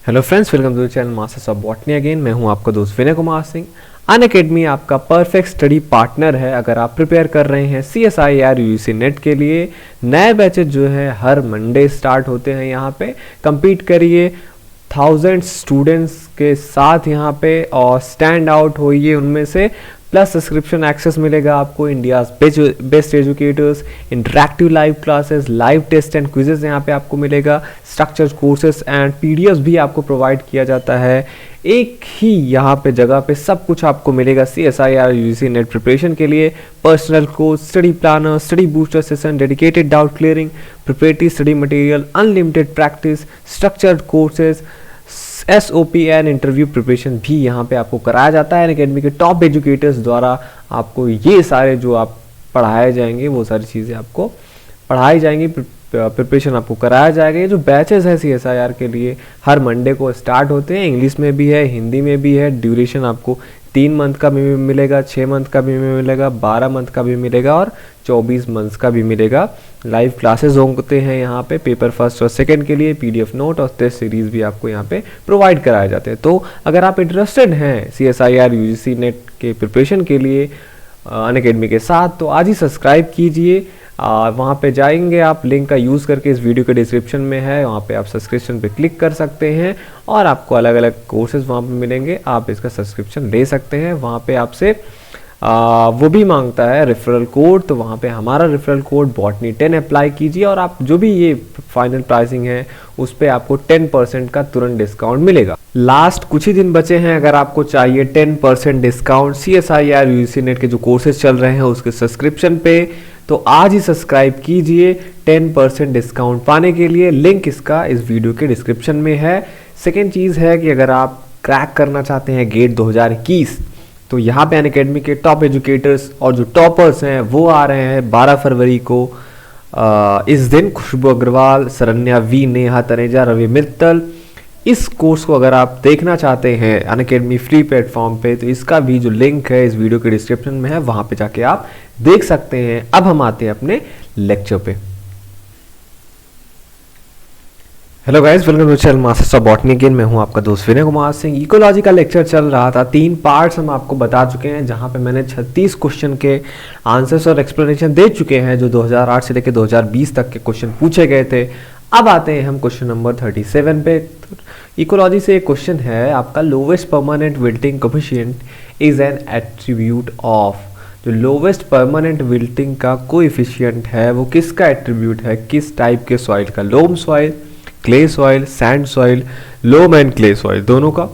Hello friends, welcome to the channel masters of botany again. मैं हूं आपका दोस्त विनय कुमार सिंह। अनअकैडमी आपका परफेक्ट स्टडी पार्टनर है। अगर आप प्रिपेयर कर रहे हैं CSIR UGC नेट के लिए, नए बैचेज जो है हर मंडे स्टार्ट होते हैं। यहाँ पे compete करिए 1000 स्टूडेंट्स के साथ यहाँ पे और स्टैंड आउट होइए उनमें से। प्लस सब्सक्रिप्शन एक्सेस मिलेगा आपको, India's best educators, interactive live classes, live test and quizzes यहाँ पे आपको मिलेगा। स्ट्रक्चर्ड कोर्सेज एंड पीडीएफ भी आपको प्रोवाइड किया जाता है। एक ही यहाँ पे जगह पे सब कुछ आपको मिलेगा CSIR UGC नेट प्रिपरेशन के लिए। Personal coach, study planner, study booster session, dedicated doubt clearing, preparatory study material, unlimited practice, structured courses, SOP and interview preparation भी यहाँ पे आपको कराया जाता है। अनअकैडमी के टॉप एजुकेटर्स द्वारा आपको ये सारे जो आप पढ़ाए जाएंगे वो सारी चीज़ें आपको पढ़ाई जाएंगी, प्रिपरेशन आपको कराया जाएगा। ये जो बैचेस है CSIR के लिए हर मंडे को स्टार्ट होते हैं। इंग्लिश में भी है, हिंदी में भी है। ड्यूरेशन आपको 3 मंथ का भी मिलेगा, 6 मंथ का भी मिलेगा, 12 मंथ का भी मिलेगा और 24 मंथ्स का भी मिलेगा। लाइव क्लासेस होते हैं यहाँ पे। पेपर फर्स्ट और सेकंड के लिए PDF नोट और टेस्ट सीरीज भी आपको यहाँ पे प्रोवाइड कराए जाते हैं। तो अगर आप इंटरेस्टेड हैं CSIR UGC नेट के प्रिपरेशन के लिए अनअकैडमी के साथ, तो आज ही सब्सक्राइब कीजिए। वहाँ पे जाएंगे आप, लिंक का यूज़ करके इस वीडियो के डिस्क्रिप्शन में है, वहाँ पे आप सब्सक्रिप्शन पे क्लिक कर सकते हैं और आपको अलग अलग कोर्सेज वहाँ पे मिलेंगे। आप इसका सब्सक्रिप्शन ले सकते हैं। वहाँ पे आपसे वो भी मांगता है रेफरल कोड, तो वहाँ पे हमारा रेफरल कोड बॉटनी 10 अप्लाई कीजिए और आप जो भी ये फाइनल प्राइसिंग है उस पर आपको 10% का तुरंत डिस्काउंट मिलेगा। लास्ट कुछ ही दिन बचे हैं। अगर आपको चाहिए 10% डिस्काउंट CSIR UGC नेट के जो कोर्सेज चल रहे हैं उसके सब्सक्रिप्शन पे, तो आज ही सब्सक्राइब कीजिए 10% डिस्काउंट पाने के लिए। लिंक इसका इस वीडियो के डिस्क्रिप्शन में है। सेकेंड चीज़ है कि अगर आप क्रैक करना चाहते हैं गेट 2021, तो यहाँ पे अनअकैडमी के टॉप एजुकेटर्स और जो टॉपर्स हैं वो आ रहे हैं 12 फरवरी को। इस दिन खुशबू अग्रवाल, सरन्या V, नेहा तनेजा, रवि मित्तल। इस कोर्स को अगर आप देखना चाहते हैं अनअकैडमी फ्री प्लेटफॉर्म पे, तो इसका भी जो लिंक है इस वीडियो के डिस्क्रिप्शन में है, वहाँ पे जाके आप देख सकते हैं। अब हम आते हैं अपने लेक्चर पे। Hello guys, welcome to channel masters of botany again. मैं हूं आपका दोस्त विनय कुमार सिंह। इकोलॉजी का लेक्चर चल रहा था, 3 पार्ट्स हम आपको बता चुके हैं, जहां पे मैंने 36 क्वेश्चन के आंसर्स और एक्सप्लेनेशन दे चुके हैं, जो 2008 से लेकर 2020 तक के क्वेश्चन पूछे गए थे। अब आते हैं हम क्वेश्चन नंबर 37 पे। इकोलॉजी से एक क्वेश्चन है आपका, lowest permanent wilting coefficient is an attribute of. जो लोवेस्ट परमानेंट विल्टिंग का कोएफिशिएंट है वो किसका एट्रीब्यूट है, किस टाइप के सॉइल का? Loam soil, clay soil, sand soil, loam and clay soil, दोनों का।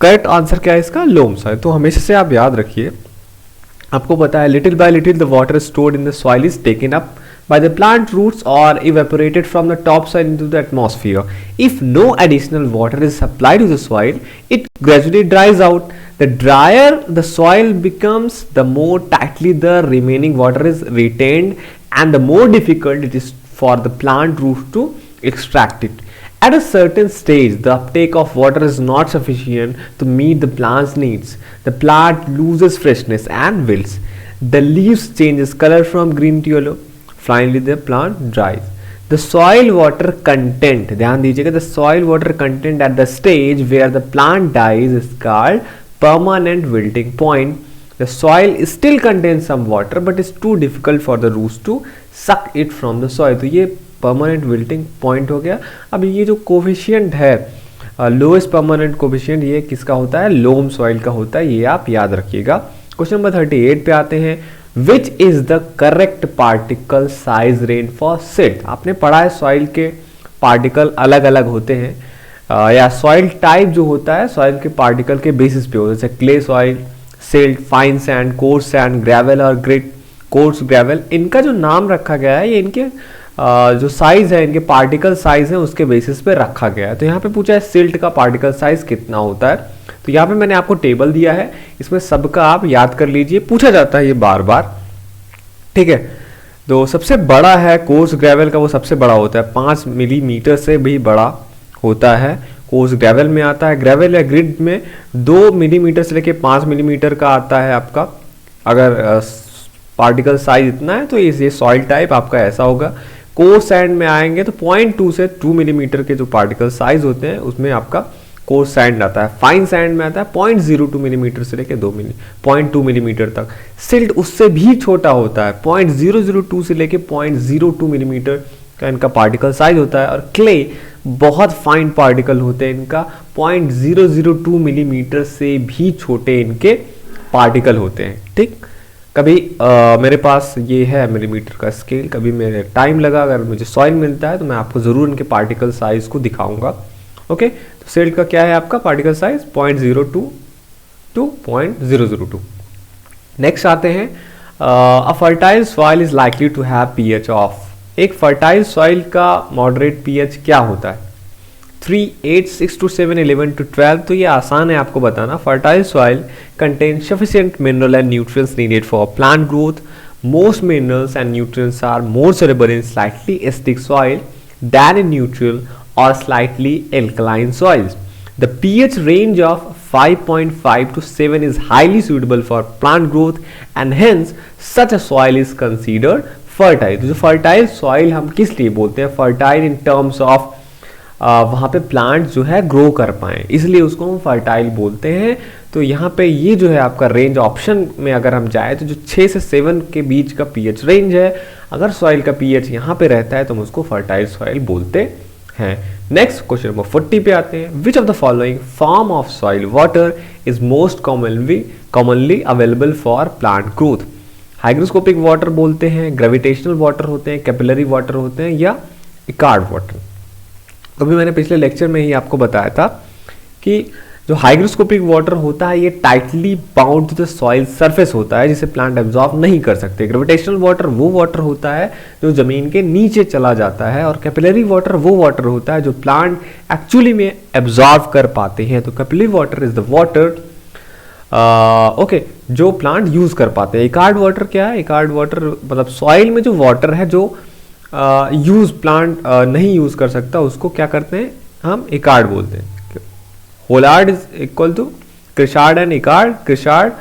करेक्ट आंसर क्या है इसका? Loam soil. तो हमेशा से आप याद रखिए, आपको पता है little by little the water stored in the soil is taken up by the plant roots or evaporated from the topsoil into the atmosphere. If no additional water is supplied to the soil, it gradually dries out. The drier the soil becomes, the more tightly the remaining water is retained and the more difficult it is for the plant roots to extract it. At a certain stage, the uptake of water is not sufficient to meet the plant's needs. The plant loses freshness and wilts. The leaves changes color from green to yellow. Finally the plant dries. The soil water content, ध्यान दीजिएगा, the soil water content at the stage where the plant dies is called permanent wilting point. The soil still contains some water but is too difficult for the roots to suck it from the soil. तो ये permanent wilting point हो गया। अब ये जो coefficient है, lowest permanent coefficient, ये किसका होता है? लोम सॉइल का होता है। ये आप याद रखिएगा। क्वेश्चन नंबर 38 पे आते हैं। Which is the correct particle size range for silt? आपने पढ़ा है सॉइल के पार्टिकल अलग अलग होते हैं, या सॉइल टाइप जो होता है सॉइल के पार्टिकल के बेसिस पे होता है, जैसे clay soil, silt, fine sand, coarse sand, gravel और ग्रेट कोर्स ग्रेवल। इनका जो नाम रखा गया है ये इनके जो साइज है, इनके पार्टिकल साइज है उसके बेसिस पे रखा गया है। तो यहाँ पे पूछा है सिल्ट का पार्टिकल साइज कितना होता है। तो यहाँ पे मैंने आपको टेबल दिया है, इसमें सबका आप याद कर लीजिए, पूछा जाता है ये बार बार, ठीक है। तो सबसे बड़ा है कोर्स ग्रेवल का, वो सबसे बड़ा होता है, 5 मिलीमीटर से भी बड़ा होता है, कोर्स ग्रेवल में आता है। ग्रेवल या ग्रिड में 2 मिलीमीटर से लेके 5 मिलीमीटर का आता है आपका। अगर पार्टिकल साइज इतना है तो ये सॉइल टाइप आपका ऐसा होगा। कोर्स सैंड में आएंगे तो 0.2 से 2 मिलीमीटर के जो पार्टिकल साइज होते हैं उसमें आपका कोर्स सैंड आता है। फाइन सैंड में आता है 0.02 मिलीमीटर से लेकर 0.2 मिलीमीटर तक। सिल्ट उससे भी छोटा होता है, 0.002 से लेकर 0.02 मिलीमीटर का इनका पार्टिकल साइज होता है। और क्ले बहुत फाइन पार्टिकल होते हैं इनका, 0.002 मिलीमीटर से भी छोटे इनके पार्टिकल होते हैं। ठीक, कभी मेरे पास ये है मिलीमीटर का स्केल, कभी मेरे टाइम लगा, अगर मुझे सॉइल मिलता है तो मैं आपको ज़रूर इनके पार्टिकल साइज को दिखाऊंगा। ओके, तो सिल्ट का क्या है आपका पार्टिकल साइज 0.02 टू 0.002। नेक्स्ट आते हैं, a fertile soil is likely to have pH of. एक फर्टाइल सॉइल का मॉडरेट पीएच क्या होता है? 3, 8, 6 to 7, 11 to 12। तो ये आसान है आपको बताना। Fertile soil contain sufficient mineral and nutrients needed for plant growth. Most minerals and nutrients are more soluble in slightly acidic soil than in neutral or slightly alkaline soils. The pH range of 5.5 to 7 is highly suitable for plant growth and hence such a soil is considered fertile। तो जो fertile soil हम किस लिए बोलते हैं? fertile in terms of वहाँ पे plant जो है ग्रो कर पाएँ, इसलिए उसको हम फर्टाइल बोलते हैं। तो यहाँ पे ये जो है आपका रेंज ऑप्शन में अगर हम जाए तो जो 6 से 7 के बीच का पीएच रेंज है, अगर सॉइल का पीएच यहाँ पे रहता है तो हम उसको फर्टाइल सॉइल बोलते हैं। नेक्स्ट क्वेश्चन नंबर 40 पे आते हैं। Which of the following form of soil water is most commonly available for plant growth? Hygroscopic water बोलते हैं, ग्रेविटेशनल वाटर होते हैं, कैपिलरी वाटर होते हैं, या इकार्ड वाटर? तो अभी मैंने पिछले लेक्चर में ही आपको बताया था कि जो हाइग्रोस्कोपिक वाटर होता है ये tightly bound to the soil surface होता है, जिसे प्लांट एब्जॉर्ब नहीं कर सकते। ग्रेविटेशनल वाटर वो वाटर होता है जो जमीन के नीचे चला जाता है, और कैपिलरी वाटर वो वाटर होता है जो प्लांट एक्चुअली में एब्जॉर्ब कर पाते हैं। तो capillary water is the water okay जो प्लांट यूज कर पाते हैं। इकार्ड वाटर क्या है? इकार्ड वाटर मतलब सॉइल में जो वाटर है जो प्लांट नहीं यूज कर सकता, उसको क्या करते हैं हम? इकार्ड बोलते हैं। Holard is equal to chresard and echard. Chresard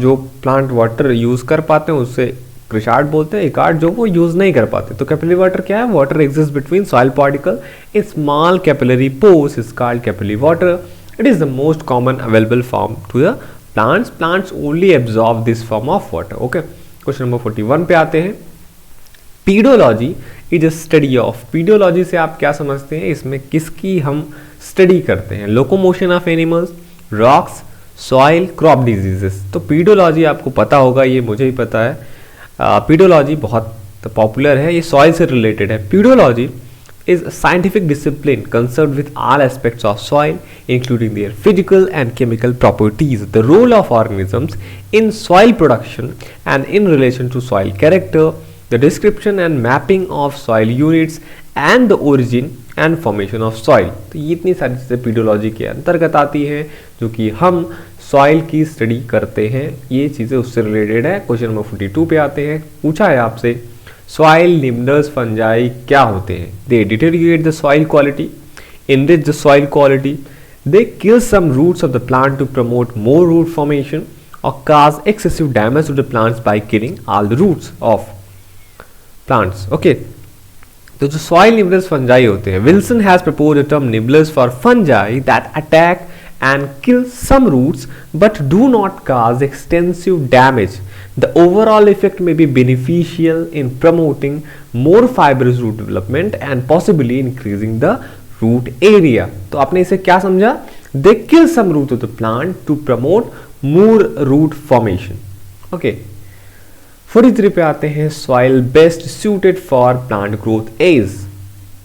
जो प्लांट वाटर यूज कर पाते हैं उससे क्रिशार्ड बोलते हैं, इकार्ड जो वो यूज नहीं कर पाते। तो कैपिलरी वाटर क्या है? Water exist between soil particle in small capillary pores is called capillary water. It is the most common available form to the plants. Plants only absorb this form of water. Okay, question number 41 पे आते हैं। Pedology is a study of. Pedology से आप क्या समझते हैं? इसमें किसकी हम स्टडी करते हैं? Locomotion of animals, rocks, soil, crop diseases. तो पीडोलॉजी आपको पता होगा, ये मुझे भी पता है। पीडोलॉजी बहुत पॉपुलर है, ये सॉइल से रिलेटेड है। Pedology is a scientific discipline concerned with all aspects of soil, including their physical and chemical properties, the role of organisms in soil production and in relation to soil character, the description and mapping of soil units, and the origin and formation of soil। तो ये इतनी सारी चीज़ें pedology के अंतर्गत आती हैं जो कि हम सॉइल की स्टडी करते हैं, ये चीज़ें उससे रिलेटेड है। क्वेश्चन नंबर 42 पे आते हैं। पूछा है आपसे सॉइल निम्नस फंजाई क्या होते हैं? They deteriorate the soil quality, enrich the soil quality, they kill some roots of the plant to promote more root formation, or cause excessive damage to the plants by killing all the roots of plants। okay, तो जो soil निबलर्स fungi होते हैं, Wilson has proposed the term nibblers for fungi that attack and kill some roots but do not cause extensive damage. The overall effect may be beneficial in promoting more fibrous root development and possibly increasing the root area। तो आपने इसे क्या समझा? They kill some roots of the plant to promote more root formation। okay, 43 पे आते हैं। soil best suited for plant growth is।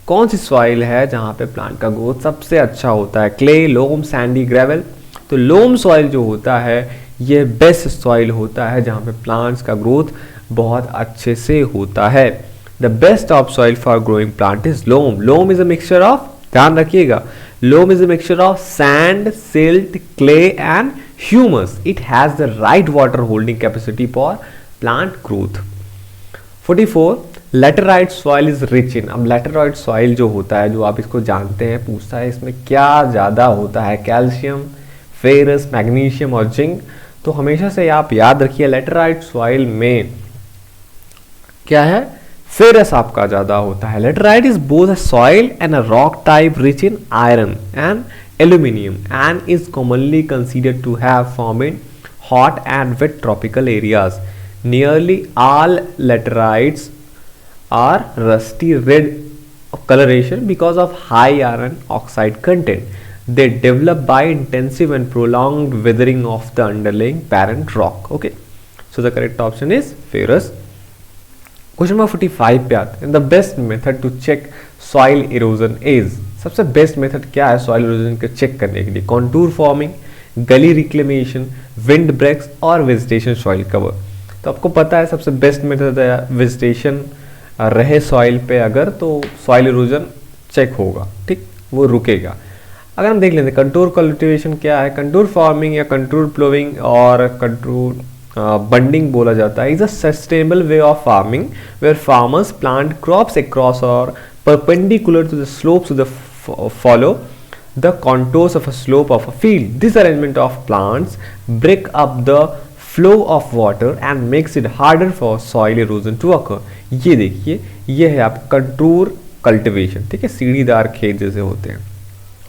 कौन सी soil है जहाँ पे प्लांट का ग्रोथ सबसे अच्छा होता है? क्ले, लोम, सैंडी, ग्रेवल। तो लोम सॉइल जो होता है ये बेस्ट सॉइल होता है जहाँ पे प्लांट्स का ग्रोथ बहुत अच्छे से होता है। The best of soil for growing plant is loam. Loam is a mixture of, ध्यान रखिएगा, loam is a mixture of sand, silt, clay and humus. It has the right water holding capacity for plant growth. 44 laterite soil is rich in. अब laterite soil जो होता है, जो आप इसको जानते हैं, पूछता है इसमें क्या ज़्यादा होता है? कैल्शियम, फेरस, मैग्नीशियम और जिंक। तो हमेशा से आप याद रखिए लेटराइट सॉइल में क्या है? फेरस आपका ज्यादा होता है। Laterite is both a soil and a rock type rich in iron and aluminium and is commonly considered to have form in hot and wet tropical areas. Nearly all laterites are rusty red coloration because of high iron oxide content. They develop by intensive and prolonged weathering of the underlying parent rock. Okay, so the correct option is ferrous. Question number 45 पे आते हैं. The best method to check soil erosion is, सबसे best method क्या है soil erosion को check करने के लिए? कॉन्टूर फॉर्मिंग, गली रिक्लेमेशन, विंड ब्रेक्स और वेजिटेशन सॉइल कवर. तो आपको पता है सबसे बेस्ट मेथड है वेजिटेशन रहे सॉइल पे अगर तो सॉइल इरोजन चेक होगा, ठीक, वो रुकेगा. अगर हम देख लेते हैं कंटूर कल्टिवेशन क्या है, कंटूर फार्मिंग या कंटूर प्लोइंग और कंटूर बंडिंग बोला जाता है, is a sustainable way of farming where farmers plant crops across और perpendicular to the slopes to the follow the contours of a slope of a field. This arrangement of plants break up the flow of water and makes it harder for soil erosion to occur. ये देखिए, ये है आप contour cultivation, ठीक है, सीढ़ीदार खेत जैसे होते हैं.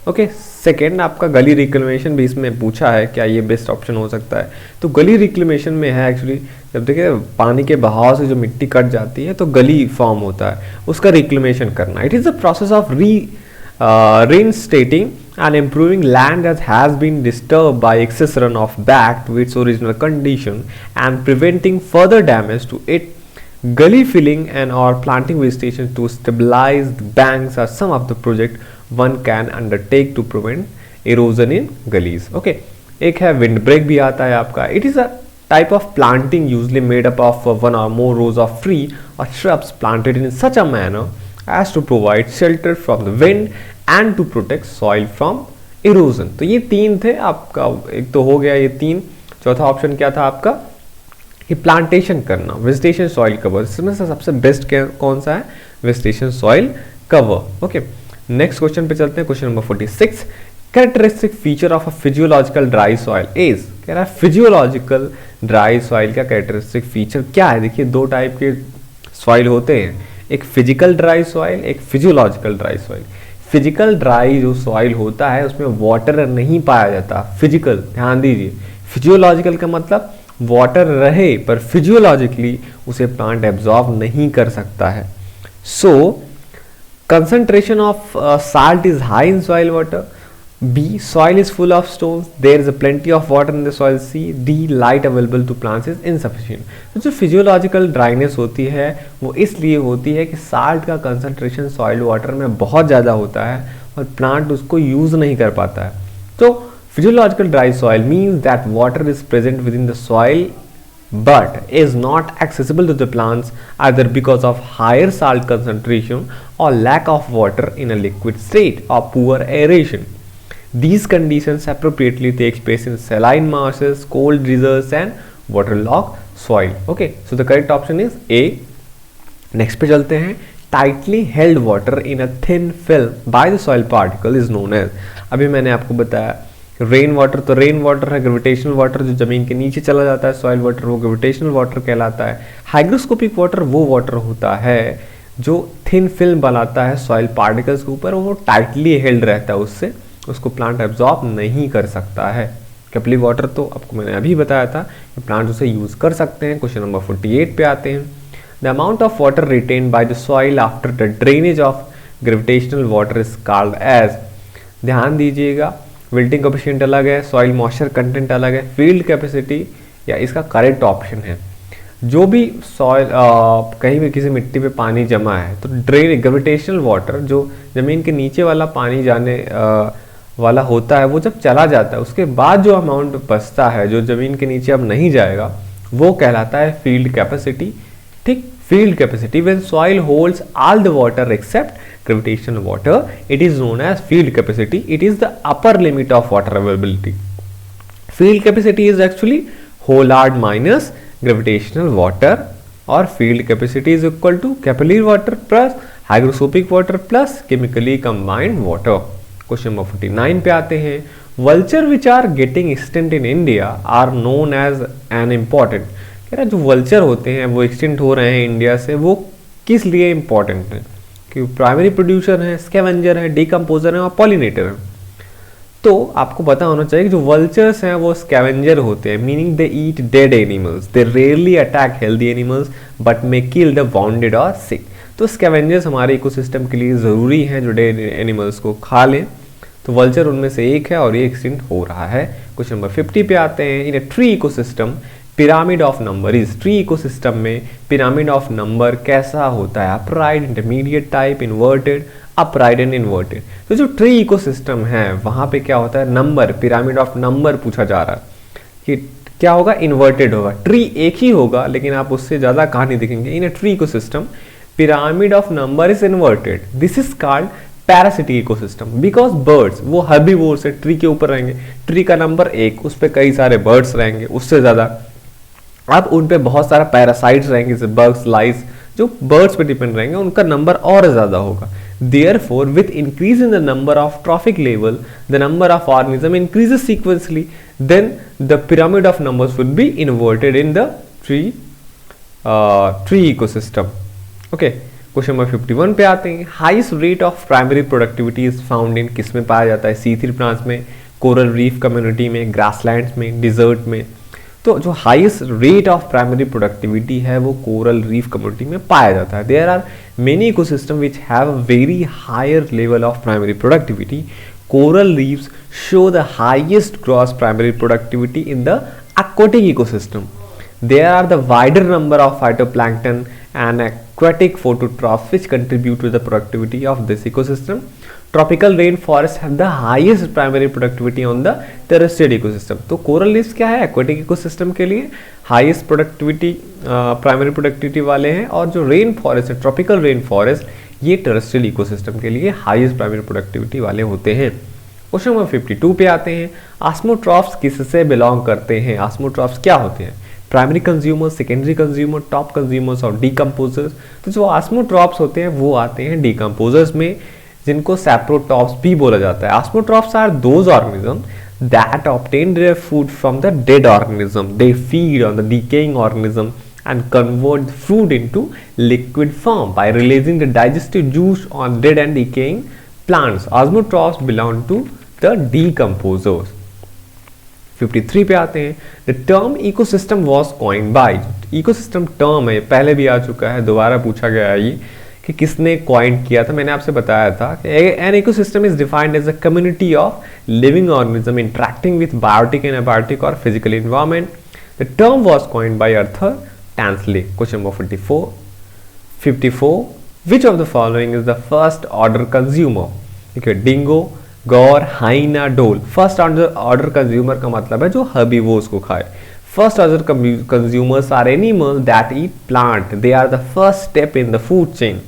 ओके, सेकेंड आपका गली रिक्लेमेशन भी इसमें पूछा है, क्या ये बेस्ट ऑप्शन हो सकता है? तो गली रिक्लेमेशन में है एक्चुअली, जब देखिए पानी के बहाव से जो मिट्टी कट जाती है तो गली फॉर्म होता है, उसका रिक्लेमेशन करना. It is the process of reinstating and improving land that has been disturbed by excess runoff back to its original condition and preventing further damage to it. Gully filling and or planting vegetation to stabilize the banks are some of the project one can undertake to prevent erosion in gullies. Okay, एक है wind break भी आता है आपका. It is a type of planting usually made up of one or more rows of tree or shrubs planted in such a manner as to provide shelter from the wind and to protect soil from erosion. तो ये तीन थे आपका, एक तो हो गया ये तीन. चौथा ऑप्शन क्या था आपका? ये प्लांटेशन करना, वेजिटेशन सॉइल कवर. इसमें से सबसे बेस्ट कौन सा है? Vegetation soil cover. Okay, next question पे चलते हैं. Question number 46, characteristic feature of a physiological dry soil is. कह रहा है फिजियोलॉजिकल ड्राई सॉइल का कैरेक्टरिस्टिक फीचर क्या है? देखिए दो टाइप के सॉइल होते हैं, एक फिजिकल ड्राई सॉइल, एक physiological dry soil. Physical dry जो सॉइल होता है उसमें वाटर नहीं पाया जाता. फिजिकल, ध्यान दीजिए, फिजियोलॉजिकल का मतलब वाटर रहे पर फिजियोलॉजिकली उसे प्लांट एब्जॉर्ब नहीं कर सकता है. So concentration of salt is high in soil water. B, soil is full of stones. There is a plenty of water in the soil. C, D, light available to plants is insufficient. तो जो physiological dryness होती है वो इसलिए होती है कि salt का कंसंट्रेशन सॉइल वाटर में बहुत ज़्यादा होता है और प्लांट उसको यूज़ नहीं कर पाता है. तो physiological dry soil means that water is present with in the soil but is not accessible to the plants either because of higher salt concentration or lack of water in a liquid state or poor aeration. These conditions appropriately take place in saline marshes, cold deserts and waterlogged soil. Okay, so the correct option is A. Next पे चलते हैं. Tightly held water in a thin film by the soil particle is known as. अभी मैंने आपको बताया rain water, तो rain water है gravitational water जो जमीन के नीचे चला जाता है. सॉइल वाटर वो ग्रेविटेशनल वाटर कहलाता है. हाइग्रोस्कोपिक वाटर वो वाटर होता है जो थिन फिल्म बनाता है सॉइल पार्टिकल्स के ऊपर, वो टाइटली हेल्ड रहता है, उससे उसको प्लांट एब्जॉर्ब नहीं कर सकता है. कैपिलरी वाटर तो आपको मैंने अभी बताया था कि प्लांट उसे यूज कर सकते हैं. क्वेश्चन नंबर 48 पे आते हैं. The amount of water retain by the soil after the drainage of gravitational water is called as. ध्यान दीजिएगा, विल्टिंग कोएफिशिएंट अलग है, सॉइल मॉइस्चर कंटेंट अलग है, फील्ड कैपेसिटी या इसका करेक्ट ऑप्शन है. जो भी सॉइल कहीं भी किसी मिट्टी पे पानी जमा है तो ड्रेन ग्रेविटेशनल वाटर जो जमीन के नीचे वाला पानी जाने वाला होता है वो जब चला जाता है उसके बाद जो अमाउंट बचता है जो जमीन के नीचे अब नहीं जाएगा वो कहलाता है फील्ड कैपेसिटी. ठीक, field capacity when soil holds all the water except gravitational water, it is known as field capacity. It is the upper limit of water availability. Field capacity is actually Hollard minus gravitational water, or field capacity is equal to capillary water plus hygroscopic water plus chemically combined water. Question number 49 पे आते हैं. Vulture which are getting extinct in India are known as an important. कह रहा है जो vulture होते हैं वो extinct हो रहे हैं इंडिया से, वो किस लिए इंपॉर्टेंट है? क्योंकि प्राइमरी प्रोड्यूसर है, स्कैवेंजर है, डिकम्पोजर है और पॉलिनेटर है। तो आपको पता होना चाहिए कि जो वल्चर्स हैं वो स्कैवेंजर होते हैं, meaning they eat dead animals, they rarely attack healthy animals but may kill the bounded और सिक। तो स्कैवेंजर्स हमारे इकोसिस्टम के लिए ज़रूरी हैं जो डेड एनिमल्स को खा लें। तो वल्चर उनमें से एक है और ये एक्सटिंक्ट हो रहा है। क्वेश्चन नंबर 50 पे आते हैं। In a tree ecosystem pyramid of number is, tree ecosystem में पिरामिड ऑफ नंबर कैसा होता है? Upright, intermediate type, inverted, upright and inverted. तो जो ट्री इकोसिस्टम है वहां पे क्या होता है? नंबर, पिरामिड ऑफ नंबर पूछा जा रहा है कि क्या होगा? इन्वर्टेड होगा। ट्री एक ही होगा लेकिन आप उससे ज्यादा कहानी देखेंगे। In a tree ecosystem pyramid of number is inverted, this is called parasitic ecosystem because birds वो हर्बीवोर्स है, ट्री के ऊपर रहेंगे, ट्री का नंबर एक, उस पर कई सारे बर्ड्स रहेंगे उससे ज्यादा, अब उन पे बहुत सारा पैरासाइट्स रहेंगे जैसे बग्स, लाइस, जो बर्ड्स पे डिपेंड रहेंगे उनका नंबर और ज्यादा होगा। Therefore, with increase in the number of trophic level, the number of organism increases sequentially. Then the pyramid of numbers will be inverted in the tree ecosystem. Okay. Question number 51 पे आते हैं। Highest rate of primary productivity is found in, किस में पाया जाता है? सी3 plants में, कोरल रीफ कम्युनिटी में, ग्रासलैंड्स में, डिजर्ट में। तो जो highest rate of primary productivity है वो कोरल रीफ कम्युनिटी में पाया जाता है। There are many ecosystem which have a very higher level of primary productivity. Coral reefs show the highest gross primary productivity in the aquatic ecosystem. There are the wider number of phytoplankton and aquatic phototrophs which contribute to the productivity of this ecosystem. Tropical rainforests have the highest primary productivity on the terrestrial ecosystem. तो coral reefs क्या है? aquatic ecosystem के लिए highest productivity primary productivity वाले हैं, और जो rain forest है, tropical rain forest, ये terrestrial ecosystem के लिए highest primary productivity वाले होते हैं। क्वेश्चन नंबर 52 पे आते हैं। ऑस्मोट्रॉफ्स किससे बिलोंग करते हैं? ऑस्मोट्रॉफ्स क्या होते हैं? Primary consumer, secondary consumer, top consumers और डीकम्पोजर्स। तो जो ऑस्मोट्रॉफ्स होते हैं वो आते हैं डीकम्पोजर्स में, जिनको सैप्रोट्रॉफ्स भी बोला जाता है। Osmotrophs are those organism that obtain their food from the dead organism, they feed on the decaying organism and convert the food into liquid form by releasing the digestive juice on dead and decaying plants. Osmotrophs belong to the decomposers. 53 पे आते हैं। The term ecosystem was coined by, ecosystem term है, पहले भी आ चुका है, दोबारा पूछा गया है ये कि किसने coin किया था। मैंने आपसे बताया था कि an ecosystem is defined as a community of living organism interacting with biotic and abiotic or physical environment. The term was coined by Arthur Tansley. Question number 54. Which of the following is the first order consumer? Okay, dingo, गौर, हाइना, डोल। First order consumer का मतलब है जो herbivores को खाए। First order consumers are animals that eat plant, they are the first step in the food chain.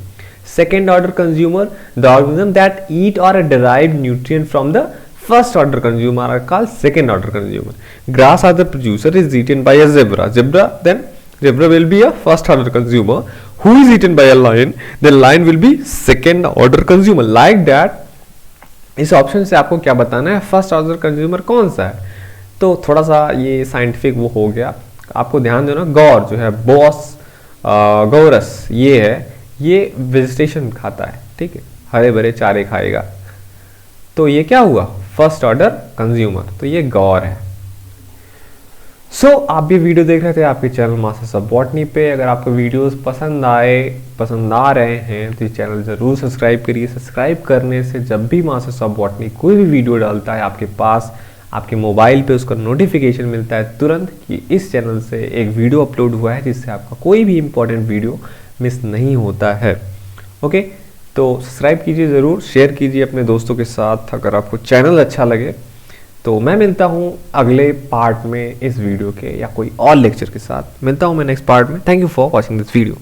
Second order consumer, the organism that eat और derive nutrient from the first order consumer are called second order consumer. Grass as the producer is eaten by a zebra. Zebra will be a first order consumer who is eaten by a lion. Then lion will be second order consumer. Like that, इस option से आपको क्या बताना है? First order consumer कौन सा है? तो थोड़ा सा ये साइंटिफिक वो हो गया, आपको ध्यान देना। गौर जो है, बॉस गौरस, ये है, ये वेजिटेशन खाता है, ठीक है, हरे भरे चारे खाएगा। तो ये क्या हुआ? फर्स्ट ऑर्डर कंज्यूमर, तो ये गौर है। आप ये वीडियो देख रहे थे आपके चैनल मास्टर्स ऑफ बॉटनी पे। अगर आपको वीडियोस पसंद आ रहे हैं तो ये चैनल जरूर सब्सक्राइब करिए। सब्सक्राइब करने से जब भी मास्टर्स ऑफ बॉटनी कोई भी वीडियो डालता है आपके पास, आपके मोबाइल पे उसका नोटिफिकेशन मिलता है तुरंत कि इस चैनल से एक वीडियो अपलोड हुआ है, जिससे आपका कोई भी इंपॉर्टेंट वीडियो मिस नहीं होता है। ओके, तो सब्सक्राइब कीजिए ज़रूर, शेयर कीजिए अपने दोस्तों के साथ अगर आपको चैनल अच्छा लगे। तो मैं मिलता हूँ अगले पार्ट में इस वीडियो के, या कोई और लेक्चर के साथ मिलता हूँ मैं नेक्स्ट पार्ट में। Thank you for watching this video.